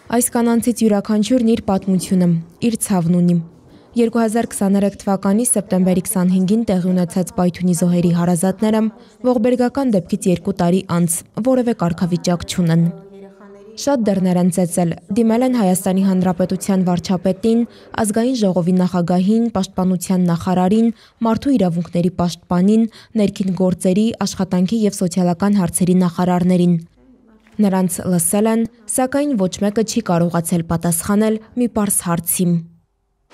Այս կանանցից յուրաքանչյուրն իր պատմությունը, իր ցավն ունի։ 2023 թվականի սեպտեմբերի 25-ին տեղի ունեցած Պայթյունի զոհերի հարազատները ողբերգական դեպքից 2 տարի անց որևէ կարգավիճակ չունեն։ Շատ դռներ են ծեծել, դիմել են Հայաստանի Հանրապետության վարչապետին, Ազգային ժողովի նախագահին, Պաշտպանության նախարարին, Մարդու իրավունքների պաշտպանին, Ներքին գործերի, Աշխատանքի և սոցիալական հարցերի նախարարներին։ Նրանց լսել են, սակայն ոչ մեկը չի կարողացել պատասխանել մի պարզ հարցի։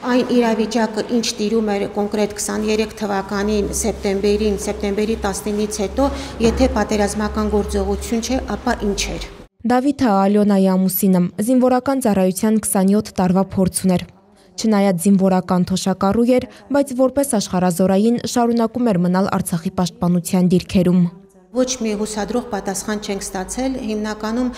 Այն իրավիճակը, ինչ տիրում էր կոնկրետ 23 թվականին սեպտեմբերի 19-ից հետո, եթե պատերազմական գործողություն չէ, ապա ինչ էր։ Դավիթը Ալյոնայի ամուսինը զինվորական ծառայության 27 տարվա փորձ ուներ։ Չնայած զինվորական թոշակառու էր, բայց որպես աշխարհազորային շարունակում էր մնալ Արցախի պաշտպանության դիրքերում։ Ոչ մի հուսադրող պատասխան չենք ստացել, հիմնականում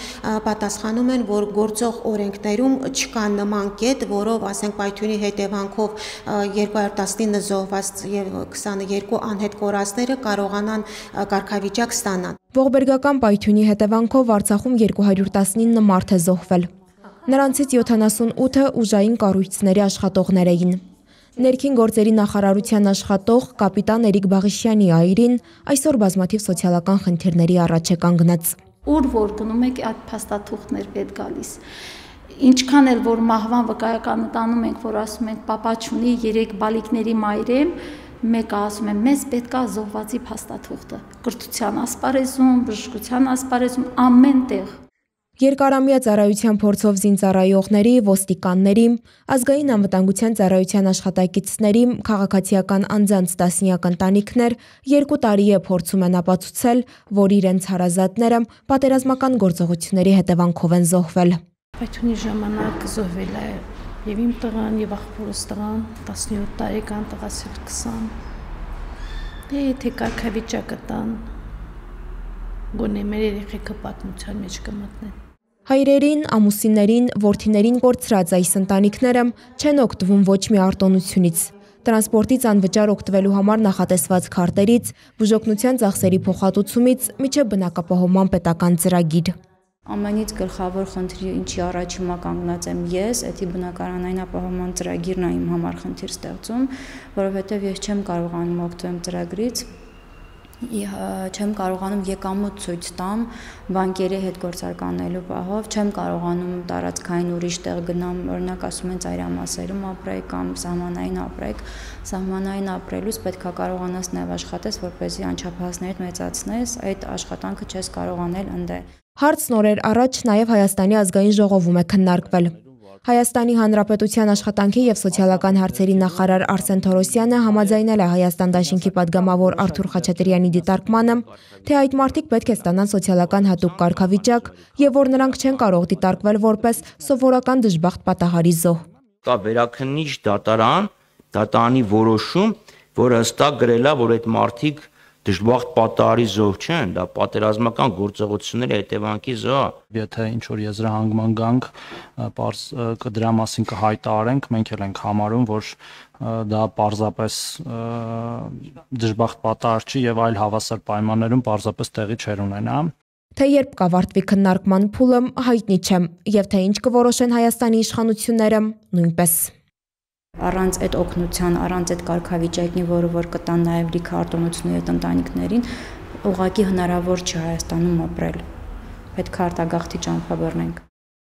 պատասխանում են, որ գործող օրենքներում չկա նման կետ, որով, ասենք, Պայթյունի հետևանքով 219 զոհված եւ 22 անհետ կորածները կարողանան կարգավիճակ ստանան։ Ողբերգական Պայթյունի հետևանքով Արցախում 219 մարդ է զոհվել։ Նրանցից 78-ը ուժային կառույցների աշխատողներ էին։ Ներքին գործերի նախարարության աշխատող կապիտան Էրիկ Բաղիշյանի այրին այսօր բազմաթիվ սոցիալական խնդիրների առաջ է կանգնած։ Ուր որ գնում եք, այդ փաստաթուղթներ պետք գալիս։ Ինչքան էլ որ մահվան վկայականը տանում ենք, որ ասում ենք պապա չունի 3 բալիկների մայր եմ, մեկը ասում է մեզ պետք է զոհվածի փաստաթուղթը։ Կրթության ասպարեզում, բժշկության ասպարեզում ամեն տեղ։ Երկարամյա ծառայության փորձով զինծառայողների, ոստիկանների, ազգային անվտանգության ծառայության աշխատակիցների, քաղաքացիական անձանց տասնյակ ընտանիքներ 2 տարի է փորձում են ապացուցել, որ իրենց հարազատները պատերազմական գործողությունների հետևանքով են զոհվել։ Պայթյունի ժամանակ զոհվել է եւ իմ տղան եւ աղբորս տղան 17 տարեկան, տղաս 20։ Եթե կարգավիճակը տան, գոնե մեր երեխեքը պատմության մեջ կմտնեն։ Հայրերին, ամուսիններին, որդիներին կորցրած այս ընտանիքները չեն օգտվում ոչ մի արտոնությունից։ Տրանսպորտից անվճար օգտվելու համար նախատեսված քարտերից, բուժօգնության ծախսերի փոխհատուցումից մինչև բնակապահովման պետական ծրագիր։ Ամենից գլխավոր խնդիրը, ինչի առաջ հիմա կանգնած եմ ես, դա բնակարանային ապահովման ծրագիրն է իմ համար խնդիր ստեղծում, որովհետև ես չեմ կարողանում օգտվել ծրագրից, չեմ կարողանում եկամուտ ցույց տամ բանկերի հետ գործարկանելու պահով, չեմ կարողանում տարածքային ուրիշ տեղ գնամ, օրինակ ասում են ծայրամասերում ապրեք կամ սահմանային ապրեք, սահմանային ապրելուց պետք է կարողանաս նաև աշխատես, որպեսզի անչափահասներդ մեծացնես, այդ աշխատանքը չես կարող անել ընդ։ Հարցն օրեր առաջ նաև Հայաստանի ազգային ժողովում է քննարկվել։ Հայաստանի Հանրապետության աշխատանքի և սոցիալական հարցերի նախարար Արսեն Թորոսյանը համաձայնել է Հայաստան դաշինքի պատգամավոր Արթուր Խաչատրյանի դիտարկմանը, թե այդ մարդիկ պետք է ստանան սոցիալական հատուկ կարգավիճակ և որ նրանք չեն կարող դիտարկվել որպես սովորական դժբախտ պատահարի զոհ։ Կա վերաքննիչ դատարանի որոշում, որը հստակ գրել է, որ այդ մարդիկ դժբախտ պատահարի զոհ չեն, դա պատերազմական գործողությունների հետևանքի զոհ է։ Եթե ինչ-որ եզրահանգման գանք, դրա մասին կհայտարարենք, մենք էլ ենք համարում, որ դա պարզապես դժբախտ պատահար չի եւ այլ հավասար պայմաններում պարզապես տեղի չեր ունենա։ Թե երբ կավարտվի քննարկման փուլը հայտնի չէ, եւ թե ինչ կորոշեն Հայաստանի իշխանությունները նույնպես։ Առանց այդ օգնության, առանց այդ կարգավիճակի, որը կտան նաև լիքը արտոնությունների այդ ընտանիքներին, ուղղակի հնարավոր չի Հայաստանում ապրել։ Պետք է արտագաղթի ճամփա բռնենք։